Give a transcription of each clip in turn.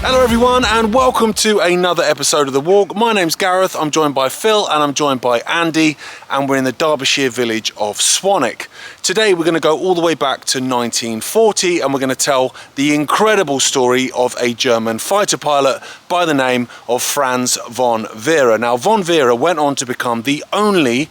Hello everyone and welcome to another episode of The Walk. My name's Gareth, I'm joined by Phil and I'm joined by Andy, and we're in the Derbyshire village of Swanwick. Today we're going to go all the way back to 1940 and we're going to tell the incredible story of a German fighter pilot by the name of Franz Von Werre. Now Von Werre went on to become the only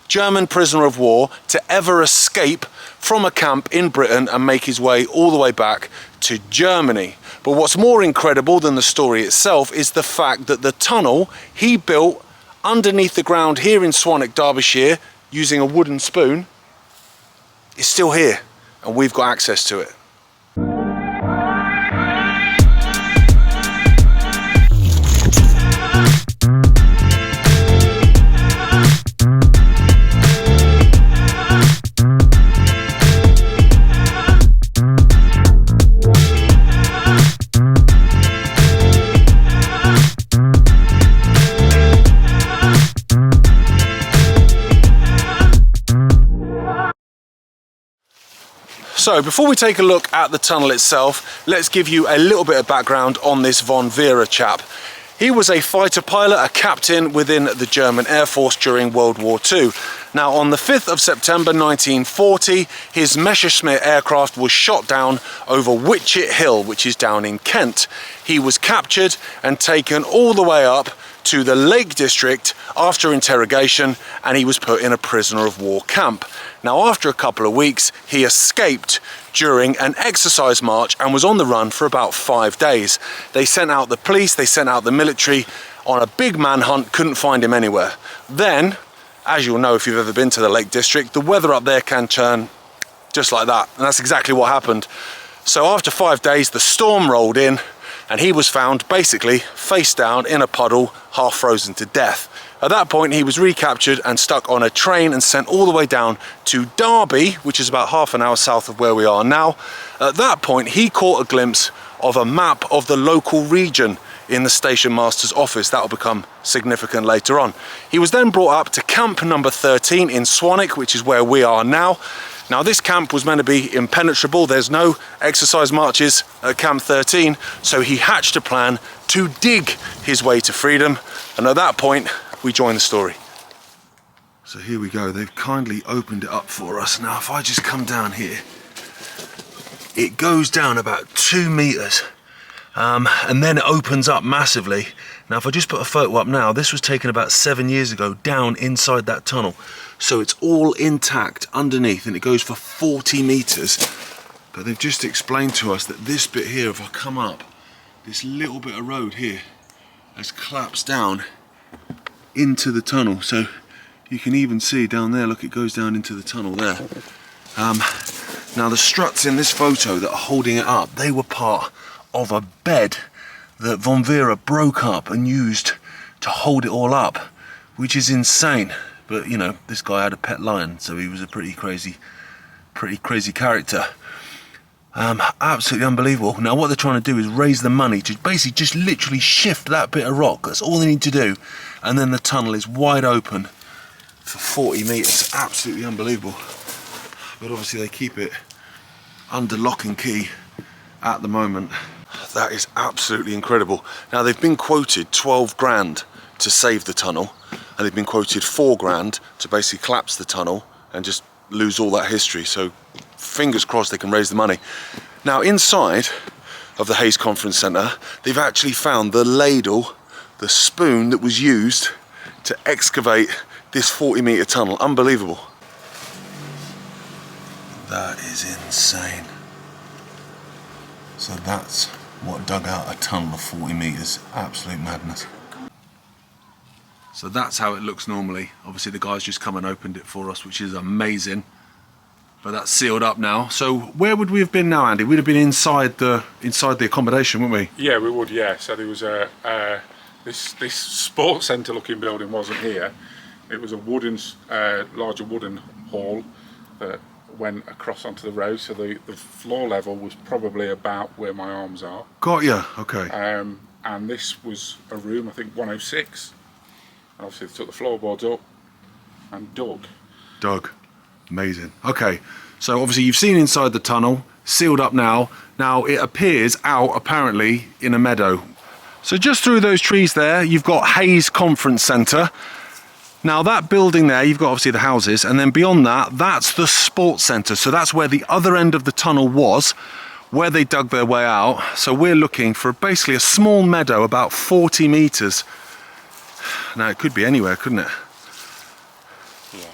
German prisoner of war to ever escape from a camp in Britain and make his way all the way back to Germany. But what's more incredible than the story itself is the fact that the tunnel he built underneath the ground here in Swanwick, Derbyshire, using a wooden spoon, is still here and we've got access to it. So before we take a look at the tunnel itself, let's give you a little bit of background on this Von Werre chap. He was a fighter pilot, a captain within the German Air Force during World War II. Now on the 5th of September 1940, his Messerschmitt aircraft was shot down over Witchett Hill, which is down in Kent. He was captured and taken all the way up to the Lake District after interrogation, and he was put in a prisoner of war camp. Now after a couple of weeks he escaped during an exercise march and was on the run for about 5 days. They sent out the police, they sent out the military on a big manhunt, couldn't find him anywhere. Then, as you'll know if you've ever been to the Lake District, the weather up there can turn just like that, and that's exactly what happened. So after 5 days the storm rolled in and he was found basically face down in a puddle, half frozen to death. At that point he was recaptured and stuck on a train and sent all the way down to Derby, which is about half an hour south of where we are now. At that point he caught a glimpse of a map of the local region in the station master's office. That will become significant later on. He was then brought up to camp number 13 in Swanwick, which is where we are now. Now this camp was meant to be impenetrable, there's no exercise marches at camp 13, so he hatched a plan to dig his way to freedom, and at that point we join the story. So here we go, they've kindly opened it up for us. Now if I just come down here, it goes down about 2 meters and then it opens up massively. Now if I just put a photo up now, this was taken about 7 years ago down inside that tunnel. So it's all intact underneath and it goes for 40 meters. But they've just explained to us that this bit here, if I come up, this little bit of road here has collapsed down into the tunnel. So you can even see down there, look, it goes down into the tunnel there. Now the struts in this photo that are holding it up, they were part of a bed that Von Werre broke up and used to hold it all up, which is insane. But you know, this guy had a pet lion, so he was a pretty crazy character. Absolutely unbelievable. Now what they're trying to do is raise the money to basically just literally shift that bit of rock. That's all they need to do, and then the tunnel is wide open for 40 meters. Absolutely unbelievable. But obviously they keep it under lock and key at the moment. That is absolutely incredible. Now they've been quoted 12 grand to save the tunnel, and they've been quoted 4 grand to basically collapse the tunnel and just lose all that history. So fingers crossed they can raise the money. Now inside of the Hayes Conference Centre, they've actually found the ladle, the spoon that was used to excavate this 40-metre tunnel. Unbelievable. That is insane. So that's what dug out a tunnel of 40 metres. Absolute madness. So that's how it looks normally. Obviously the guys just come and opened it for us, which is amazing. But that's sealed up now. So where would we have been now, Andy? We'd have been inside the accommodation, wouldn't we? Yeah, we would. Yeah. So there was this sports centre looking building wasn't here. It was a wooden, larger wooden hall that went across onto the road. So the floor level was probably about where my arms are. Got ya. Okay. And this was a room, I think 106. And obviously they took the floorboards up and dug. Amazing. Okay, so obviously you've seen inside the tunnel, sealed up now. Now it appears out apparently in a meadow. So just through those trees there, you've got Hayes Conference Centre. Now that building there, you've got obviously the houses, and then beyond that, that's the sports centre. So that's where the other end of the tunnel was, where they dug their way out. So we're looking for basically a small meadow about 40 metres. Now it could be anywhere, couldn't it? Yeah.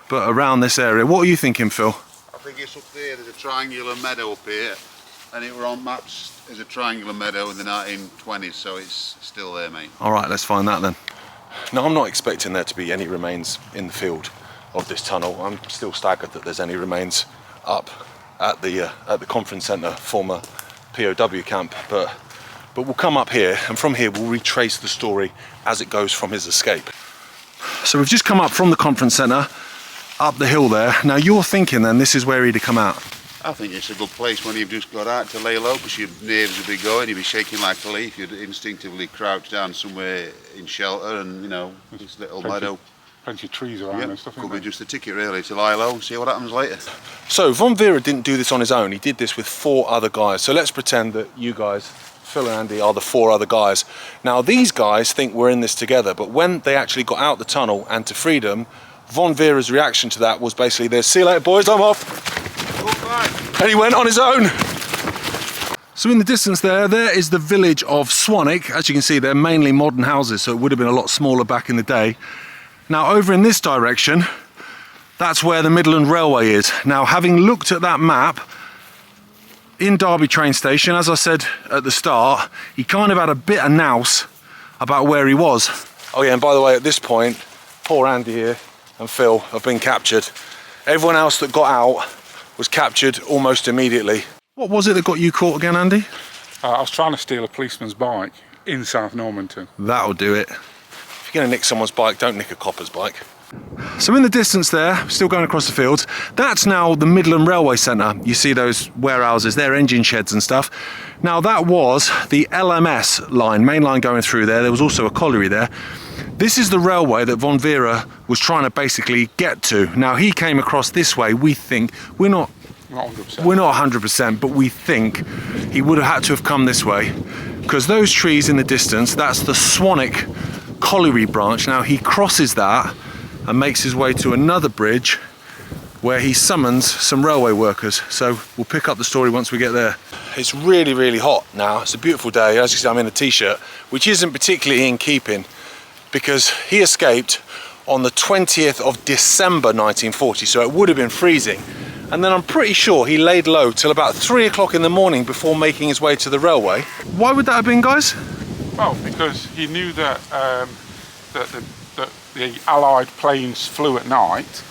But around this area. What are you thinking, Phil? I think it's up there. There's a triangular meadow up here, and it were on maps as a triangular meadow in the 1920s, so it's still there, mate. All right, let's find that then. Now I'm not expecting there to be any remains in the field of this tunnel. I'm still staggered that there's any remains up at the conference centre, former POW camp, but we'll come up here, and from here we'll retrace the story as it goes from his escape. So we've just come up from the conference centre, up the hill there. Now you're thinking then this is where he'd have come out? I think it's a good place when you've just got out to lay low, because your nerves would be going, you'd be shaking like a leaf, you'd instinctively crouch down somewhere in shelter, and you know, this little meadow. Plenty of trees around and stuff. Could be just a ticket really to lie low and see what happens later. So Von Werre didn't do this on his own, he did this with 4 other guys. So let's pretend that you guys, Phil and Andy, are the 4 other guys. Now these guys think we're in this together, but when they actually got out the tunnel and to freedom, Von Werre's reaction to that was basically this: see you later boys, I'm off. And he went on his own. So in the distance there is the village of Swanwick. As you can see, they're mainly modern houses, so it would have been a lot smaller back in the day. Now over in this direction, that's where the Midland Railway is. Now having looked at that map, in Derby train station, as I said at the start, he kind of had a bit of nous about where he was. Oh yeah, and by the way, at this point, poor Andy here and Phil have been captured. Everyone else that got out was captured almost immediately. What was it that got you caught again, Andy? I was trying to steal a policeman's bike in South Normanton. That'll do it. If you're going to nick someone's bike, don't nick a copper's bike. So in the distance there, still going across the fields, that's now the Midland Railway Centre. You see those warehouses, they're engine sheds and stuff. Now that was the LMS line, main line going through there. There was also a colliery there. This is the railway that Von Werre was trying to basically get to. Now he came across this way, we think, we're not 100%, but we think he would have had to have come this way, because those trees in the distance, that's the Swanwick colliery branch. Now he crosses that and makes his way to another bridge where he summons some railway workers. So we'll pick up the story once we get there. It's really, really hot now. It's a beautiful day. As you see, I'm in a t-shirt, which isn't particularly in keeping, because he escaped on the 20th of December 1940, so it would have been freezing. And then I'm pretty sure he laid low till about 3 o'clock in the morning before making his way to the railway. Why would that have been, guys? Well, because he knew that the Allied planes flew at night,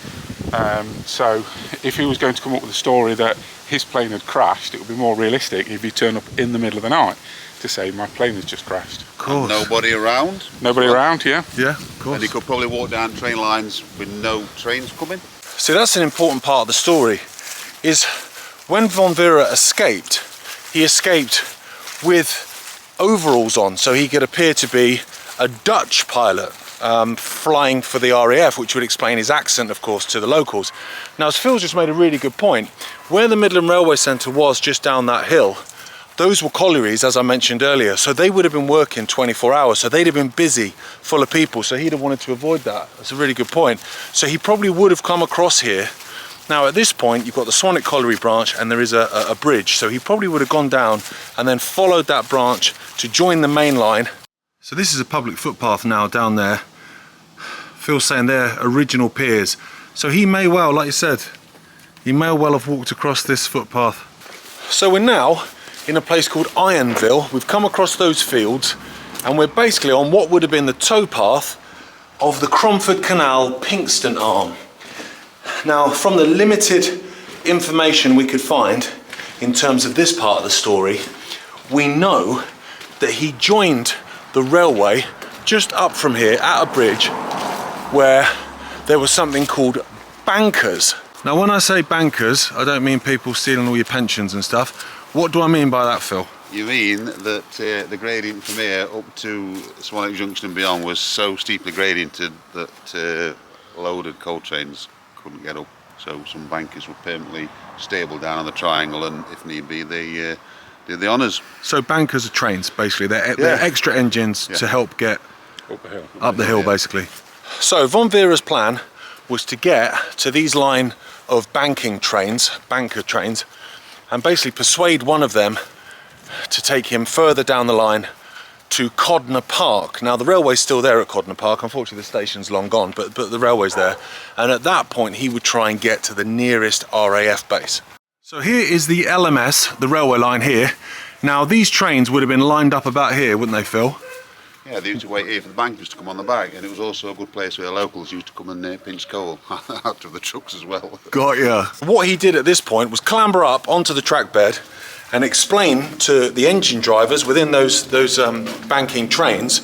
so if he was going to come up with a story that his plane had crashed, it would be more realistic if he turned up in the middle of the night to say my plane has just crashed. Of course. Nobody around? Nobody around, yeah? Yeah, of course. And he could probably walk down train lines with no trains coming. So that's an important part of the story, is when Von Werre escaped, he escaped with overalls on, so he could appear to be a Dutch pilot flying for the RAF, which would explain his accent, of course, to the locals. Now, as Phil's just made a really good point, where the Midland Railway Centre was just down that hill, those were collieries, as I mentioned earlier, so they would have been working 24 hours, so they'd have been busy, full of people, so he'd have wanted to avoid that. That's a really good point. So he probably would have come across here. Now at this point, you've got the Swanwick colliery branch and there is a bridge, so he probably would have gone down and then followed that branch to join the main line. So this is a public footpath now down there. Phil's saying they're original piers. So he may well, like you said, he may well have walked across this footpath. So we're now in a place called Ironville. We've come across those fields and we're basically on what would have been the towpath of the Cromford Canal Pinxton arm. Now, from the limited information we could find in terms of this part of the story, we know that he joined the railway just up from here at a bridge where there was something called bankers. Now, when I say bankers, I don't mean people stealing all your pensions and stuff. What do I mean by that, Phil? You mean that the gradient from here up to Swanwick Junction and beyond was so steeply gradiented that loaded coal trains couldn't get up. So some bankers were permanently stable down on the triangle, and if need be, they did the honours. So bankers are trains, basically. They're extra engines to help get up the hill, basically. So Von Werre's plan was to get to these line of banker trains, and basically persuade one of them to take him further down the line to Codner Park. Now the railway's still there at Codner Park. Unfortunately the station's long gone, but the railway's there. And at that point he would try and get to the nearest RAF base. So here is the LMS, the railway line here. Now these trains would have been lined up about here, wouldn't they, Phil? Yeah, they used to wait here for the bankers to come on the back, and it was also a good place where locals used to come and pinch coal out of the trucks as well. Got ya. What he did at this point was clamber up onto the track bed and explain to the engine drivers within those banking trains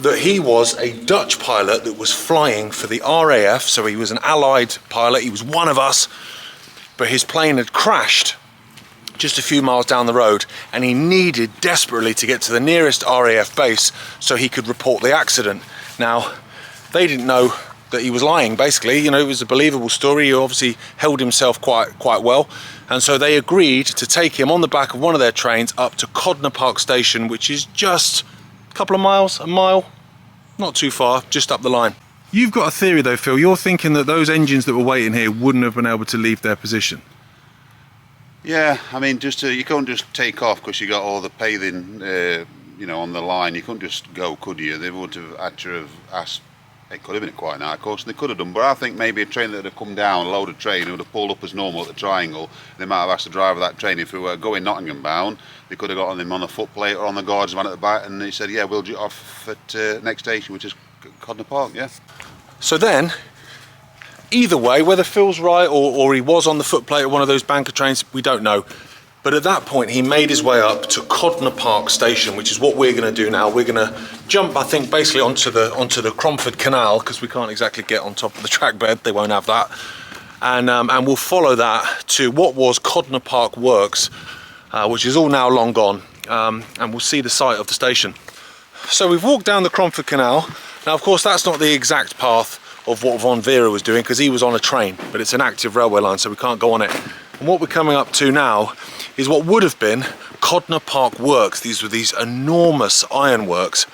that he was a Dutch pilot that was flying for the RAF, so he was an allied pilot, he was one of us, but his plane had crashed just a few miles down the road, and he needed desperately to get to the nearest RAF base so he could report the accident. Now, they didn't know that he was lying, basically. You know, it was a believable story. He obviously held himself quite well, and so they agreed to take him on the back of one of their trains up to Codner Park Station, which is just a couple of miles, a mile, not too far, just up the line. You've got a theory though, Phil. You're thinking that those engines that were waiting here wouldn't have been able to leave their position. Yeah, I mean, you couldn't just take off because you got all the paving, you know, on the line. You couldn't just go, could you? They would have had to have asked. It could have been quite an hard course, and they could have done. But I think maybe a train that had come down, a loaded train, would have pulled up as normal at the triangle. They might have asked the driver of that train if we were going Nottingham bound. They could have got him on the footplate or on the guardsman at the back, and he said, "Yeah, we'll get off at next station, which is Codner Park." Yeah. So then, either way, whether Phil's right or he was on the footplate of one of those banker trains, we don't know. But at that point, he made his way up to Codner Park Station, which is what we're going to do now. We're going to jump, I think, basically onto the Cromford Canal, because we can't exactly get on top of the track bed. They won't have that. And we'll follow that to what was Codner Park Works, which is all now long gone. And we'll see the site of the station. So we've walked down the Cromford Canal. Now, of course, that's not the exact path of what Von Werre was doing, because he was on a train, but it's an active railway line, so we can't go on it. And what we're coming up to now is what would have been Codner Park Works. These were these enormous ironworks.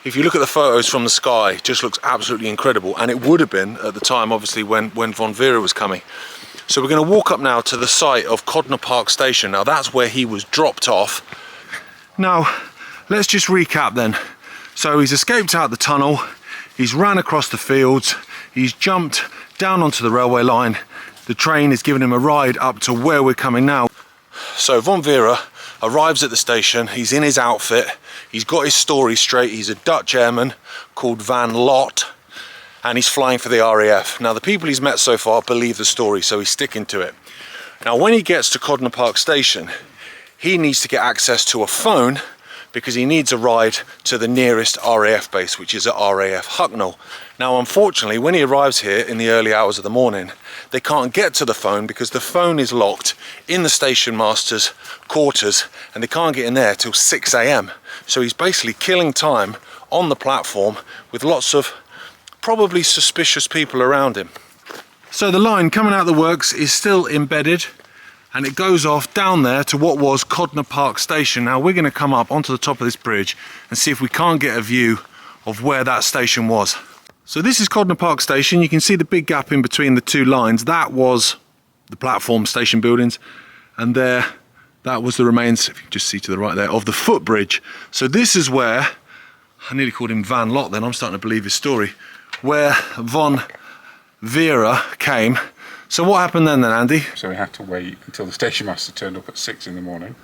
If you look at the photos from the sky, it just looks absolutely incredible, and it would have been at the time, obviously, when Von Werre was coming. So we're going to walk up now to the site of Codner Park Station. Now that's where he was dropped off. Now let's just recap then. So he's escaped out the tunnel, he's ran across the fields, he's jumped down onto the railway line. The train is giving him a ride up to where we're coming now. So Von Werre arrives at the station, he's in his outfit, he's got his story straight, he's a Dutch airman called Von Lott, and he's flying for the RAF. Now the people he's met so far believe the story, so he's sticking to it. Now when he gets to Codner Park Station, he needs to get access to a phone, because he needs a ride to the nearest RAF base, which is at RAF Hucknall. Now unfortunately, when he arrives here in the early hours of the morning, they can't get to the phone because the phone is locked in the station master's quarters, and they can't get in there till 6 AM. So he's basically killing time on the platform with lots of probably suspicious people around him. So the line coming out of the works is still embedded, and it goes off down there to what was Codner Park Station. Now we're going to come up onto the top of this bridge and see if we can't get a view of where that station was. So this is Codner Park Station. You can see the big gap in between the two lines. That was the platform station buildings, and there, that was the remains, if you can just see to the right there, of the footbridge. So this is where, I nearly called him Von Lott then, I'm starting to believe his story, where Von Werre came. So what happened then, Andy? So we had to wait until the station master turned up at 6 in the morning,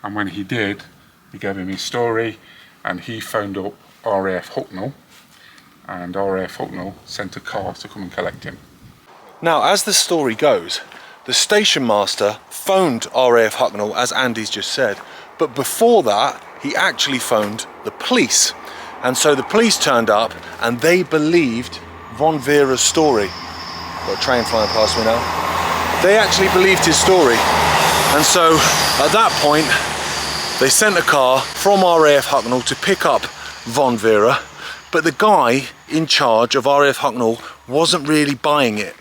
and when he did, he gave him his story, and he phoned up RAF Hucknall, and RAF Hucknall sent a car to come and collect him. Now, as the story goes, the station master phoned RAF Hucknall, as Andy's just said, but before that, he actually phoned the police. And so the police turned up, and they believed Von Werre's story. Got a train flying past me now. They actually believed his story, and so at that point they sent a car from RAF Hucknall to pick up Von Werre, but the guy in charge of RAF Hucknall wasn't really buying it.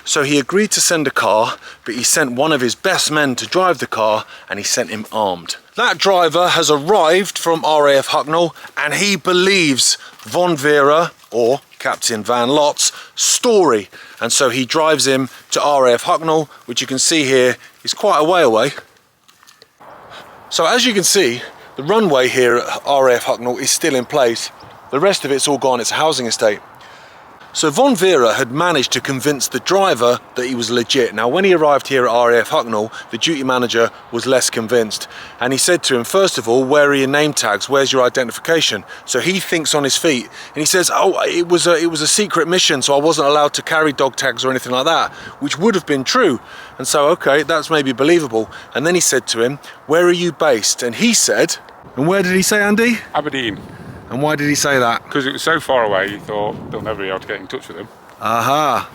So he agreed to send a car, but he sent one of his best men to drive the car, and he sent him armed. That driver has arrived from RAF Hucknall, and he believes Von Werre, or Captain Von Lott's, story. And so he drives him to RAF Hucknall, which you can see here is quite a way away. So as you can see, the runway here at RAF Hucknall is still in place. The rest of it's all gone, it's a housing estate. So Von Werre had managed to convince the driver that he was legit. Now when he arrived here at RAF Hucknall, the duty manager was less convinced. And he said to him, first of all, where are your name tags? Where's your identification? So he thinks on his feet and he says, oh, it was a secret mission, so I wasn't allowed to carry dog tags or anything like that, which would have been true. And so, okay, that's maybe believable. And then he said to him, where are you based? And he said, and where did he say, Andy? Aberdeen. And why did he say that? Because it was so far away, he thought they'll never be able to get in touch with him. Aha.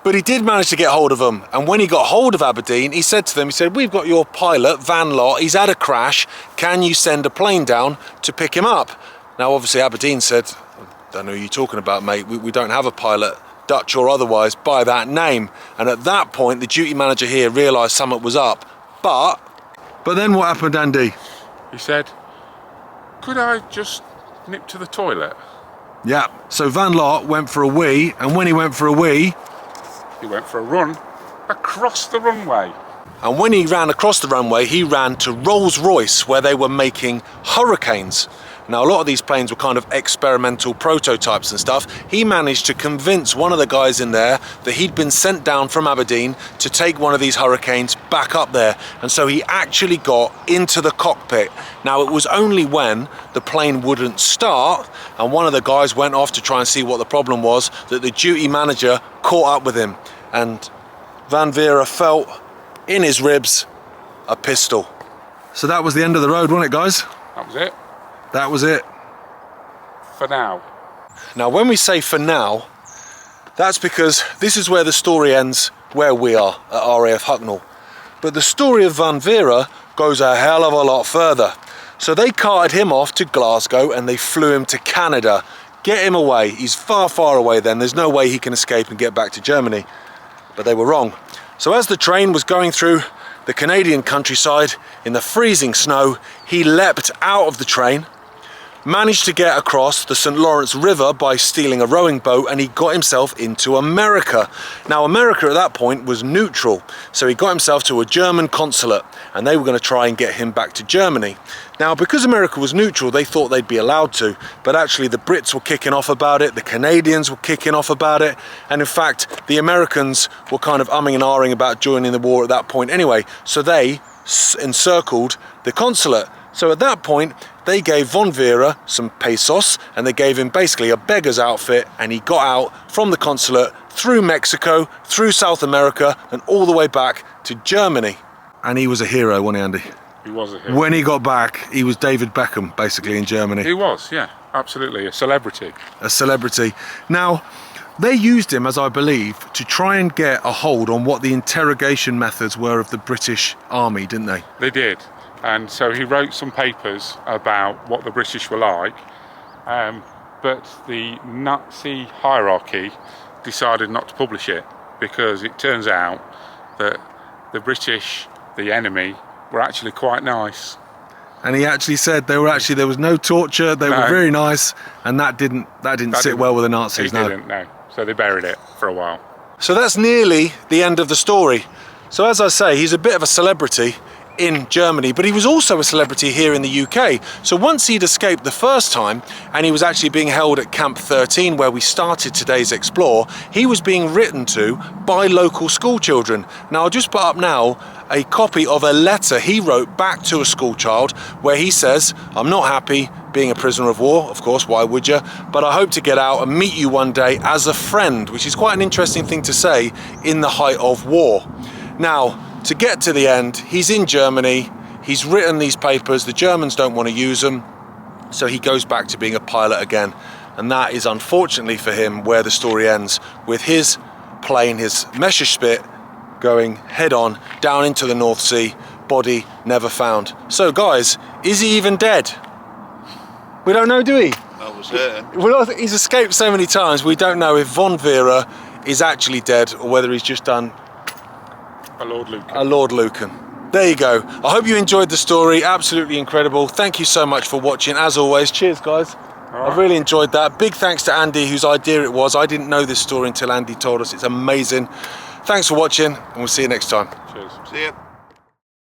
But he did manage to get hold of them. And when he got hold of Aberdeen, he said to them, he said, we've got your pilot, Von Lott, he's had a crash. Can you send a plane down to pick him up? Now, obviously, Aberdeen said, I don't know who you're talking about, mate. We don't have a pilot, Dutch or otherwise, by that name. And at that point, the duty manager here realised something was up. But then what happened, Andy? He said, could I just nip to the toilet? Yeah, so Von Lott went for a wee, and when he went for a wee, he went for a run across the runway. And when he ran across the runway, he ran to Rolls-Royce, where they were making Hurricanes. Now, a lot of these planes were kind of experimental prototypes and stuff. He managed to convince one of the guys in there that he'd been sent down from Aberdeen to take one of these Hurricanes back up there. And so he actually got into the cockpit. Now, it was only when the plane wouldn't start and one of the guys went off to try and see what the problem was that the duty manager caught up with him. And Von Werre felt in his ribs a pistol. So that was the end of the road, wasn't it, guys? That was it. That was it. For now. Now, when we say for now, that's because this is where the story ends, where we are at RAF Hucknall. But the story of Von Werre goes a hell of a lot further. So they carted him off to Glasgow and they flew him to Canada. Get him away. He's far, far away then. There's no way he can escape and get back to Germany. But they were wrong. So as the train was going through the Canadian countryside in the freezing snow, he leapt out of the train, managed to get across the St. Lawrence River by stealing a rowing boat, and he got himself into America. Now, America at that point was neutral, so he got himself to a German consulate, and they were going to try and get him back to Germany. Now, because America was neutral, they thought they'd be allowed to, but actually the Brits were kicking off about it, the Canadians were kicking off about it, and in fact, the Americans were kind of umming and ahhing about joining the war at that point anyway, so they encircled the consulate. So at that point, they gave Von Werre some pesos and they gave him basically a beggar's outfit, and he got out from the consulate through Mexico, through South America and all the way back to Germany. And he was a hero, wasn't he, Andy? He was a hero. When he got back, he was David Beckham basically in Germany. He was, yeah, absolutely, a celebrity. A celebrity. Now, they used him, as I believe, to try and get a hold on what the interrogation methods were of the British Army, didn't they? They did. And so he wrote some papers about what the British were like, but the Nazi hierarchy decided not to publish it because it turns out that the British, the enemy, were actually quite nice. And he actually said there was no torture, they were very nice, and that didn't sit well with the Nazis. No. So they buried it for a while. So that's nearly the end of the story. So as I say, he's a bit of a celebrity in Germany, but he was also a celebrity here in the UK. So once he'd escaped the first time and he was actually being held at Camp 13 where we started today's Explore, he was being written to by local school children. Now I'll just put up now a copy of a letter he wrote back to a school child where he says, I'm not happy being a prisoner of war, of course, why would you? But I hope to get out and meet you one day as a friend, which is quite an interesting thing to say in the height of war. Now, to get to the end, he's in Germany, he's written these papers, the Germans don't want to use them, so he goes back to being a pilot again. And that is unfortunately for him where the story ends, with his plane, his Messerschmitt, going head on down into the North Sea, body never found. So guys, is he even dead? We don't know, do we? That was it. He's escaped so many times, we don't know if Von Werre is actually dead or whether he's just done A Lord Lucan. a Lord Lucan. There you go. I hope you enjoyed the story. Absolutely incredible. Thank you so much for watching. As always, cheers guys. Right. I've really enjoyed that. Big thanks to Andy, whose idea it was. I didn't know this story until Andy told us. It's amazing. Thanks for watching, and we'll see you next time. Cheers. See ya.